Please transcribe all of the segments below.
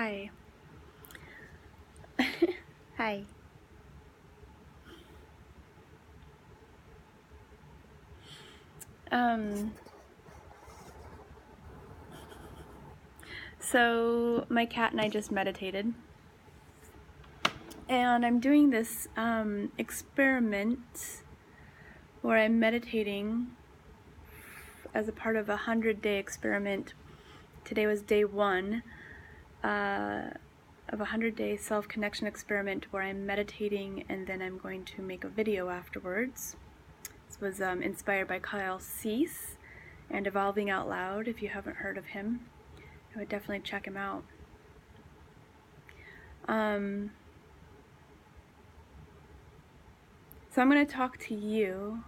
Hi. Hi. So my cat and I just meditated, and I'm doing this experiment where I'm meditating as a part of a 100-day experiment. Today was day 1 of a 100-day self-connection experiment where I'm meditating and then I'm going to make a video afterwards. This was inspired by Kyle Cease and Evolving Out Loud. If you haven't heard of him, I would definitely check him out. So I'm going to talk to you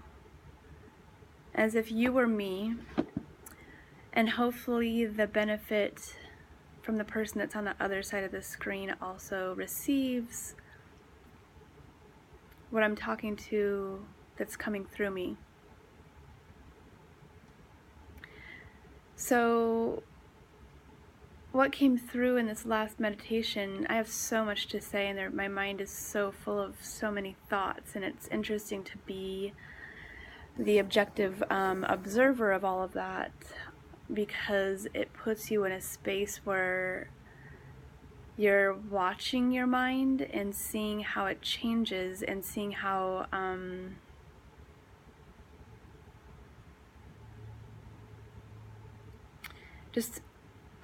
as if you were me, and hopefully the benefit from the person that's on the other side of the screen also receives what I'm talking to that's coming through me. So what came through in this last meditation, I have so much to say, and my mind is so full of so many thoughts, and it's interesting to be the objective observer of all of that, because it puts you in a space where you're watching your mind and seeing how it changes and seeing how just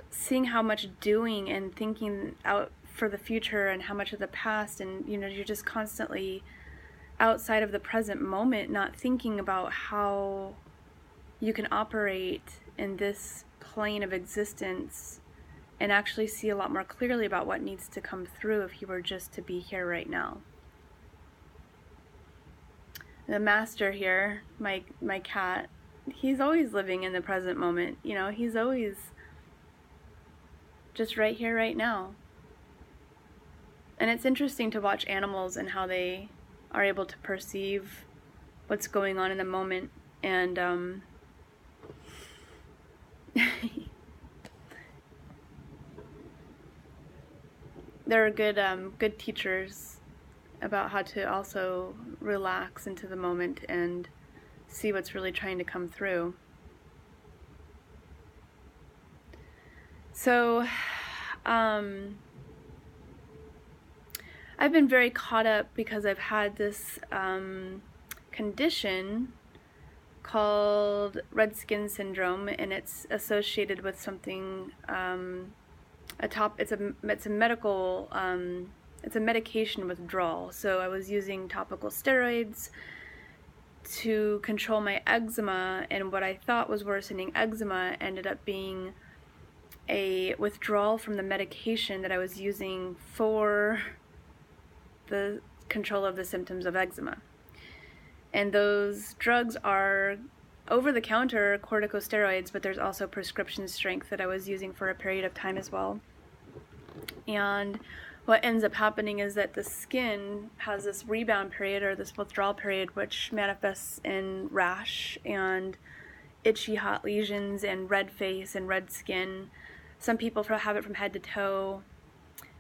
seeing how much doing and thinking out for the future and how much of the past, and you're just constantly outside of the present moment, not thinking about how you can operate in this plane of existence and actually see a lot more clearly about what needs to come through if you were just to be here right now. The master here, my cat, he's always living in the present moment. He's always just right here, right now. And it's interesting to watch animals and how they are able to perceive what's going on in the moment. And there are good teachers about how to also relax into the moment and see what's really trying to come through. So I've been very caught up because I've had this condition called red skin syndrome, and it's associated with something it's a medical it's a medication withdrawal. So I was using topical steroids to control my eczema, and what I thought was worsening eczema ended up being a withdrawal from the medication that I was using for the control of the symptoms of eczema. And those drugs are over-the-counter corticosteroids, but there's also prescription strength that I was using for a period of time as well. And what ends up happening is that the skin has this rebound period, or this withdrawal period, which manifests in rash and itchy hot lesions and red face and red skin. Some people have it from head to toe.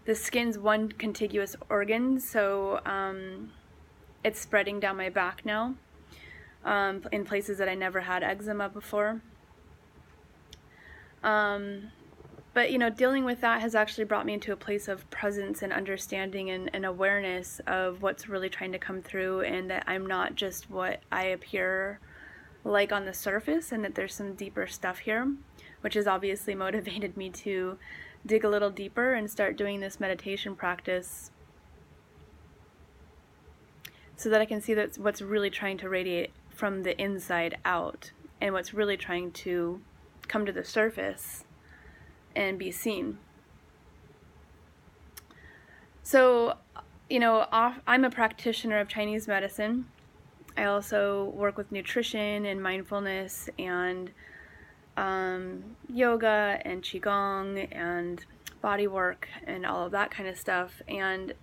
The skin's one contiguous organ, so it's spreading down my back now, in places that I never had eczema before. But dealing with that has actually brought me into a place of presence and understanding and awareness of what's really trying to come through, and that I'm not just what I appear like on the surface, and that there's some deeper stuff here, which has obviously motivated me to dig a little deeper and start doing this meditation practice so that I can see that's what's really trying to radiate from the inside out, and what's really trying to come to the surface and be seen. So, I'm a practitioner of Chinese medicine. I also work with nutrition and mindfulness and yoga and qigong and body work and all of that kind of stuff. And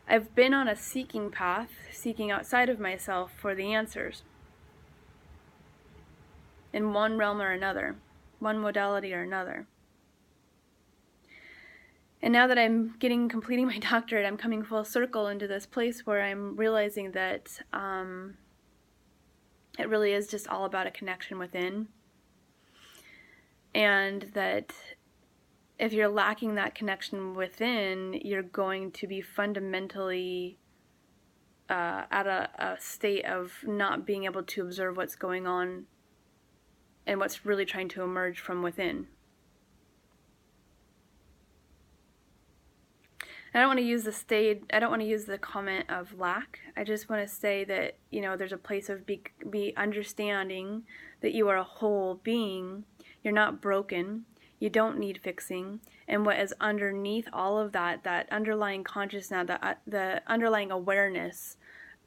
I've been on a seeking path, seeking outside of myself for the answers in one realm or another, one modality or another. And now that I'm completing my doctorate, I'm coming full circle into this place where I'm realizing that it really is just all about a connection within. And that if you're lacking that connection within, you're going to be fundamentally at a state of not being able to observe what's going on and what's really trying to emerge from within. I don't want to use the comment of lack. I just want to say that, there's a place of be understanding that you are a whole being. You're not broken. You don't need fixing. And what is underneath all of that underlying consciousness, the underlying awareness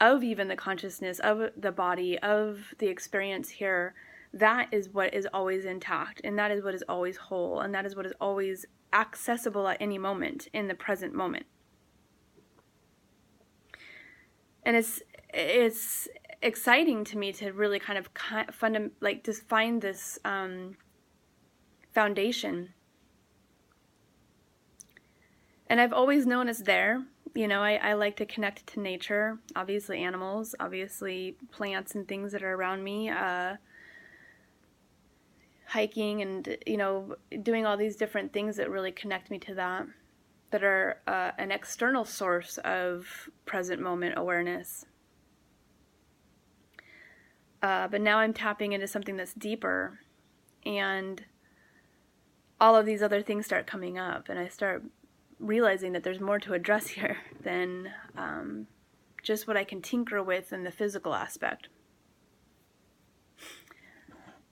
of even the consciousness of the body, of the experience here, that is what is always intact, and that is what is always whole, and that is what is always accessible at any moment in the present moment. And it's exciting to me to really kind of just find this foundation. And I've always known it's there. I like to connect to nature, obviously animals, obviously plants and things that are around me, hiking and, doing all these different things that really connect me to that are an external source of present moment awareness. But now I'm tapping into something that's deeper, and all of these other things start coming up, and I start realizing that there's more to address here than just what I can tinker with in the physical aspect.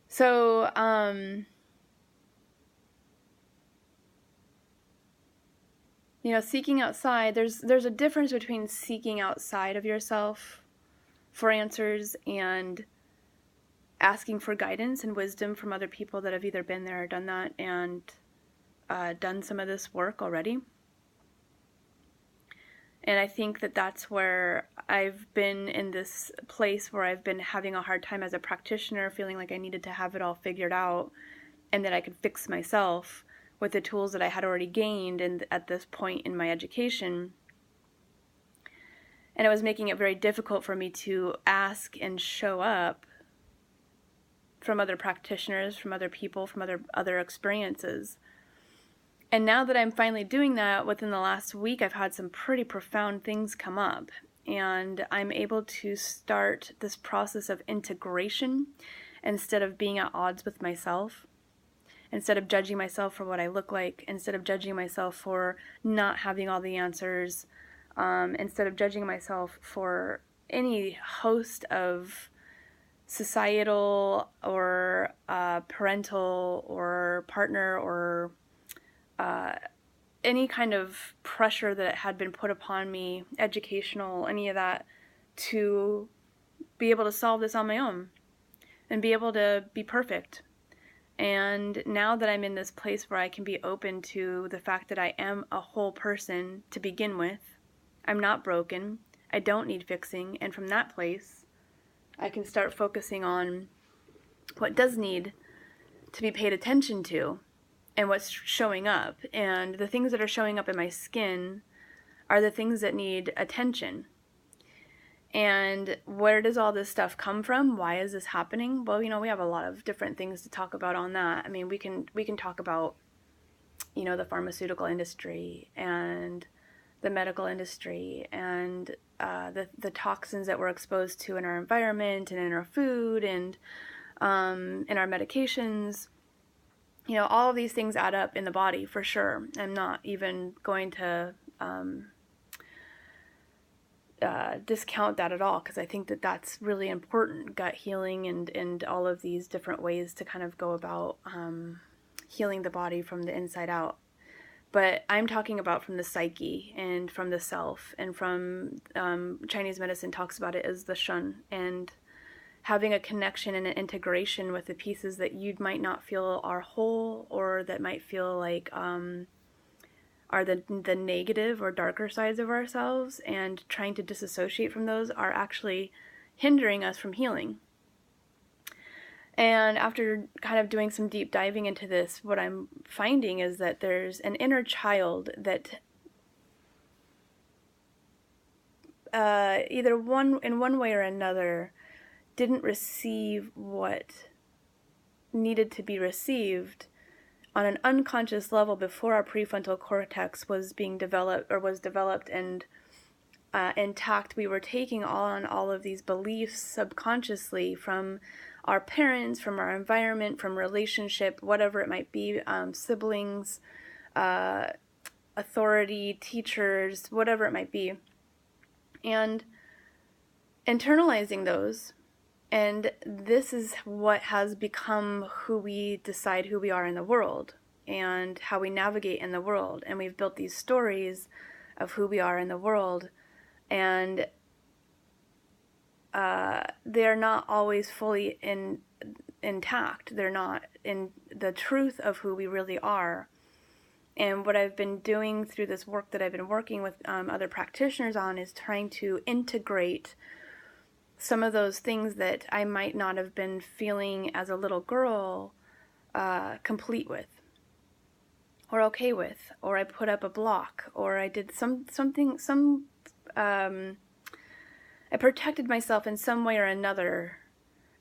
So, seeking outside, there's a difference between seeking outside of yourself for answers and asking for guidance and wisdom from other people that have either been there or done that and done some of this work already. And I think that that's where I've been in this place where I've been having a hard time as a practitioner, feeling like I needed to have it all figured out and that I could fix myself with the tools that I had already gained at this point in my education. And it was making it very difficult for me to ask and show up from other practitioners, from other people, from other experiences. And now that I'm finally doing that, within the last week, I've had some pretty profound things come up. And I'm able to start this process of integration instead of being at odds with myself, instead of judging myself for what I look like, instead of judging myself for not having all the answers, instead of judging myself for any host of societal or parental or partner or any kind of pressure that had been put upon me, educational, any of that, to be able to solve this on my own and be able to be perfect. And now that I'm in this place where I can be open to the fact that I am a whole person to begin with, I'm not broken, I don't need fixing, and from that place, I can start focusing on what does need to be paid attention to and what's showing up. And the things that are showing up in my skin are the things that need attention. And where does all this stuff come from? Why is this happening? Well, we have a lot of different things to talk about on that. I mean, we can talk about, the pharmaceutical industry and the medical industry and the toxins that we're exposed to in our environment and in our food and in our medications. All of these things add up in the body for sure. I'm not even going to discount that at all, because I think that that's really important, gut healing and all of these different ways to kind of go about healing the body from the inside out. But I'm talking about from the psyche and from the self, and from Chinese medicine talks about it as the shun, and having a connection and an integration with the pieces that you might not feel are whole, or that might feel like are the negative or darker sides of ourselves, and trying to disassociate from those are actually hindering us from healing. And after kind of doing some deep diving into this, what I'm finding is that there's an inner child that either in one way or another didn't receive what needed to be received on an unconscious level before our prefrontal cortex was being developed, or was developed and intact. We were taking on all of these beliefs subconsciously from our parents, from our environment, from relationship, whatever it might be, siblings, authority, teachers, whatever it might be, and internalizing those. And this is what has become who we decide who we are in the world and how we navigate in the world. And we've built these stories of who we are in the world, and they're not always fully intact. They're not in the truth of who we really are. And what I've been doing through this work that I've been working with other practitioners on is trying to integrate some of those things that I might not have been feeling as a little girl complete with, or okay with, or I put up a block, or I did I protected myself in some way or another.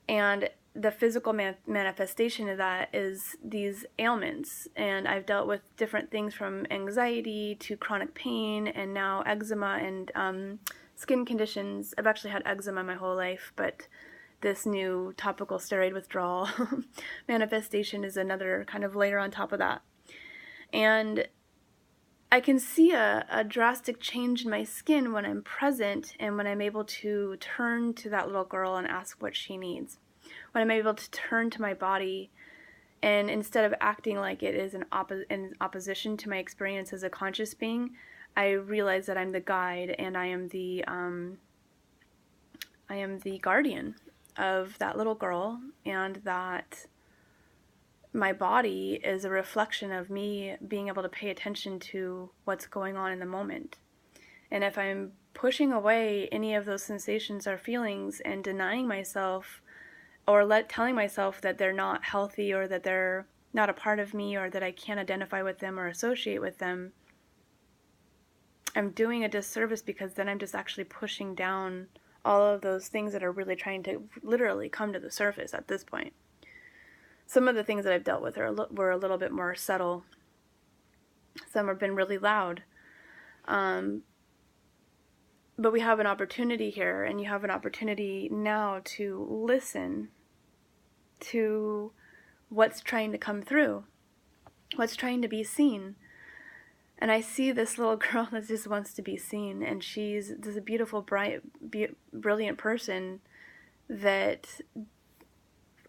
And the physical manifestation of that is these ailments. And I've dealt with different things from anxiety to chronic pain, and now eczema and skin conditions. I've actually had eczema my whole life, but this new topical steroid withdrawal manifestation is another kind of layer on top of that. And I can see a drastic change in my skin when I'm present and when I'm able to turn to that little girl and ask what she needs. When I'm able to turn to my body, and instead of acting like it is in opposition to my experience as a conscious being, I realize that I'm the guide, and I am the guardian of that little girl, and that my body is a reflection of me being able to pay attention to what's going on in the moment. And if I'm pushing away any of those sensations or feelings and denying myself, or telling myself that they're not healthy, or that they're not a part of me, or that I can't identify with them or associate with them, I'm doing a disservice, because then I'm just actually pushing down all of those things that are really trying to literally come to the surface at this point. Some of the things that I've dealt with were a little bit more subtle. Some have been really loud. But we have an opportunity here, and you have an opportunity now to listen to what's trying to come through, what's trying to be seen. And I see this little girl that just wants to be seen, and she's a beautiful, bright, brilliant person that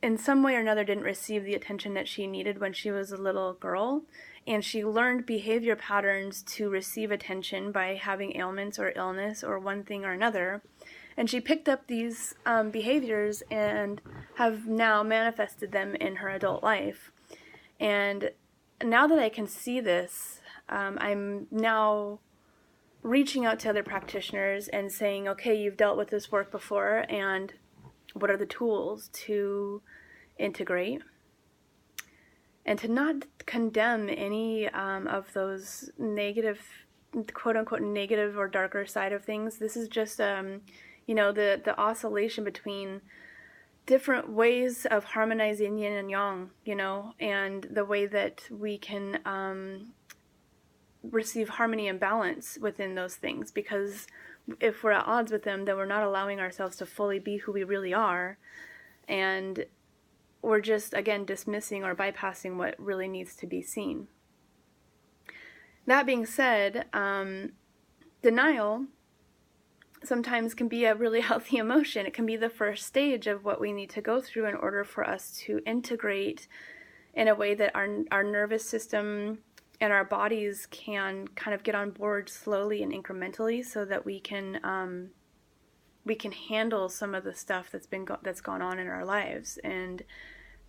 in some way or another didn't receive the attention that she needed when she was a little girl, and she learned behavior patterns to receive attention by having ailments or illness or one thing or another, and she picked up these behaviors and have now manifested them in her adult life. And now that I can see this, I'm now reaching out to other practitioners and saying, okay, you've dealt with this work before, and what are the tools to integrate, and to not condemn any of those negative, quote-unquote, negative or darker side of things. This is just, the oscillation between different ways of harmonizing yin and yang, and the way that we can receive harmony and balance within those things, because if we're at odds with them, then we're not allowing ourselves to fully be who we really are, and we're just, again, dismissing or bypassing what really needs to be seen. That being said, denial sometimes can be a really healthy emotion. It can be the first stage of what we need to go through in order for us to integrate in a way that our nervous system and our bodies can kind of get on board slowly and incrementally, so that we can handle some of the stuff that's gone on in our lives. And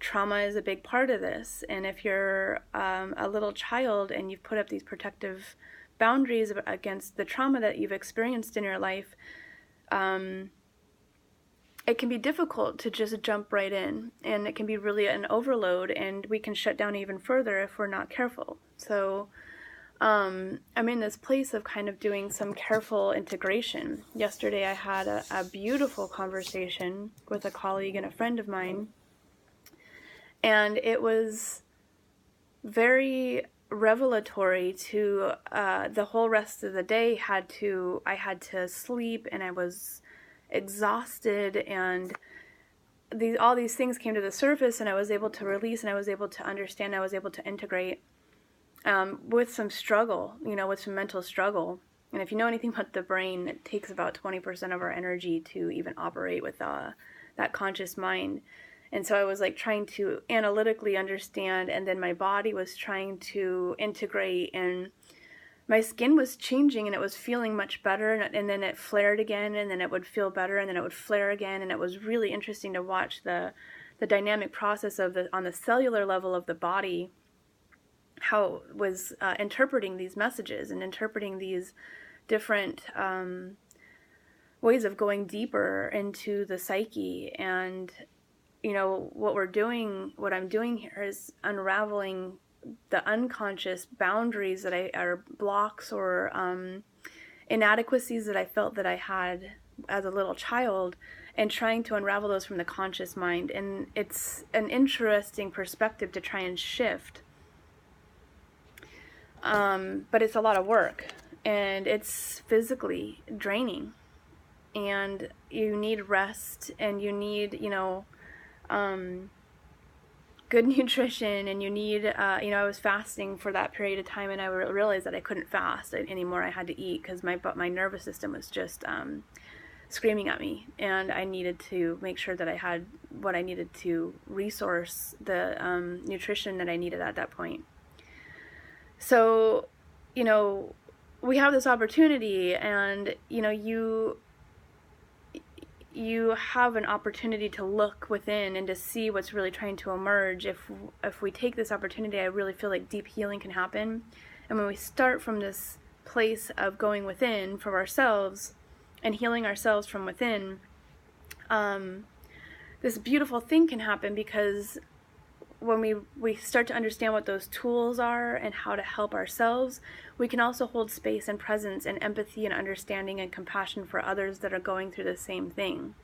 trauma is a big part of this. And if you're a little child and you've put up these protective boundaries against the trauma that you've experienced in your life, it can be difficult to just jump right in, and it can be really an overload, and we can shut down even further if we're not careful. So I'm in this place of kind of doing some careful integration. Yesterday I had a beautiful conversation with a colleague and a friend of mine, and it was very revelatory to the whole rest of the day. I had to sleep, and I was exhausted, and all these things came to the surface, and I was able to release, and I was able to understand, I was able to integrate with some struggle, with some mental struggle. And if you know anything about the brain, it takes about 20% of our energy to even operate with that conscious mind. And so I was like trying to analytically understand, and then my body was trying to integrate, and my skin was changing, and it was feeling much better, and then it flared again, and then it would feel better, and then it would flare again. And it was really interesting to watch the dynamic process of on the cellular level of the body, how it was interpreting these messages and interpreting these different ways of going deeper into the psyche. And what I'm doing here is unraveling the unconscious boundaries that are blocks or inadequacies that I felt that I had as a little child, and trying to unravel those from the conscious mind. And it's an interesting perspective to try and shift, but it's a lot of work, and it's physically draining, and you need rest, and you need good nutrition, and you need, I was fasting for that period of time, and I realized that I couldn't fast anymore. I had to eat because my nervous system was just screaming at me, and I needed to make sure that I had what I needed to resource the nutrition that I needed at that point. So, we have this opportunity, and, you have an opportunity to look within and to see what's really trying to emerge. If we take this opportunity, I really feel like deep healing can happen. And when we start from this place of going within for ourselves and healing ourselves from within, this beautiful thing can happen, because when we start to understand what those tools are and how to help ourselves, we can also hold space and presence and empathy and understanding and compassion for others that are going through the same thing.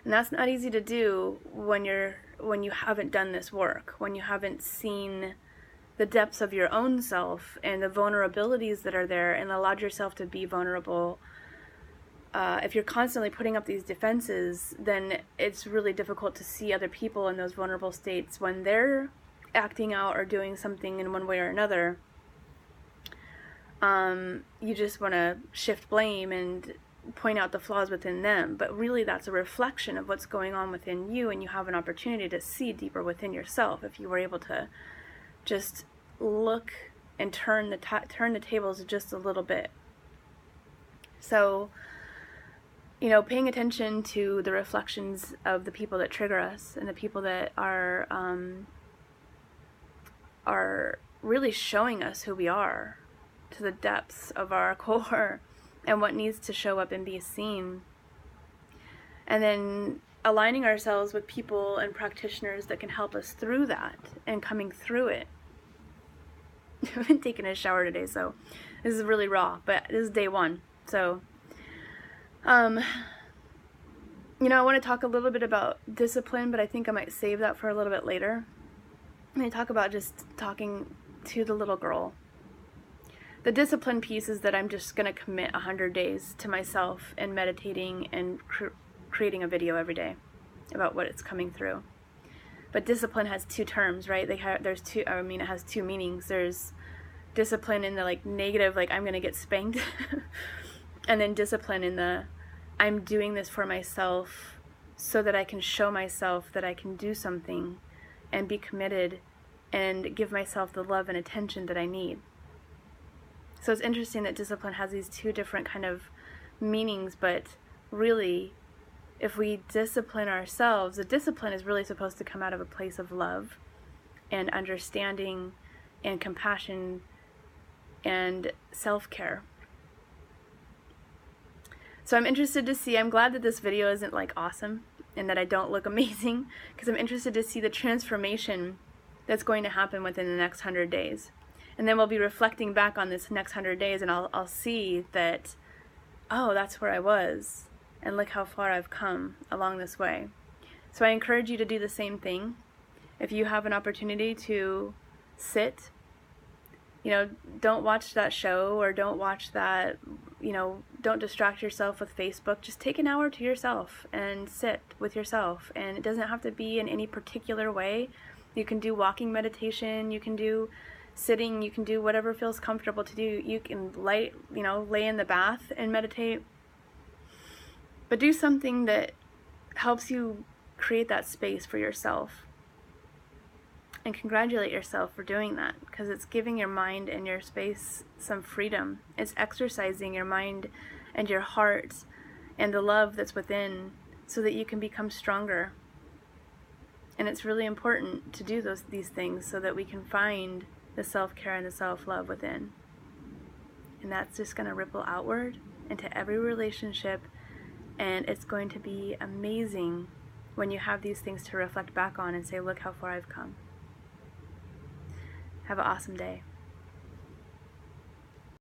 And that's not easy to do when you haven't done this work, when you haven't seen the depths of your own self and the vulnerabilities that are there, and allowed yourself to be vulnerable. If you're constantly putting up these defenses, then it's really difficult to see other people in those vulnerable states when they're acting out or doing something in one way or another. You just want to shift blame and point out the flaws within them, but really that's a reflection of what's going on within you, and you have an opportunity to see deeper within yourself if you were able to just look and turn the tables just a little bit. So, paying attention to the reflections of the people that trigger us, and the people that are really showing us who we are to the depths of our core, and what needs to show up and be seen. And then aligning ourselves with people and practitioners that can help us through that and coming through it. I've been taking a shower today, so this is really raw, but this is day one. So I want to talk a little bit about discipline, but I think I might save that for a little bit later. I'm going to talk about just talking to the little girl. The discipline piece is that I'm just going to commit 100 days to myself and meditating and creating a video every day about what it's coming through. But discipline has two terms, right? It has two meanings. There's discipline in the negative, I'm going to get spanked. And then discipline in the, I'm doing this for myself so that I can show myself that I can do something and be committed and give myself the love and attention that I need. So it's interesting that discipline has these two different kind of meanings, but really, if we discipline ourselves, the discipline is really supposed to come out of a place of love and understanding and compassion and self-care. So I'm interested to see, I'm glad that this video isn't like awesome and that I don't look amazing, because I'm interested to see the transformation that's going to happen within the next 100 days. And then we'll be reflecting back on this next 100 days, and I'll see that, oh, that's where I was, and look how far I've come along this way. So I encourage you to do the same thing. If you have an opportunity to sit, don't watch that show, or don't watch that, don't distract yourself with Facebook. Just take an hour to yourself and sit with yourself. And it doesn't have to be in any particular way. You can do walking meditation, you can do sitting, you can do whatever feels comfortable to do. You can lay in the bath and meditate. But do something that helps you create that space for yourself. And congratulate yourself for doing that, because it's giving your mind and your space some freedom. It's exercising your mind and your heart and the love that's within, so that you can become stronger. And it's really important to do these things so that we can find the self-care and the self-love within. And that's just going to ripple outward into every relationship, and it's going to be amazing when you have these things to reflect back on and say, look how far I've come. Have an awesome day.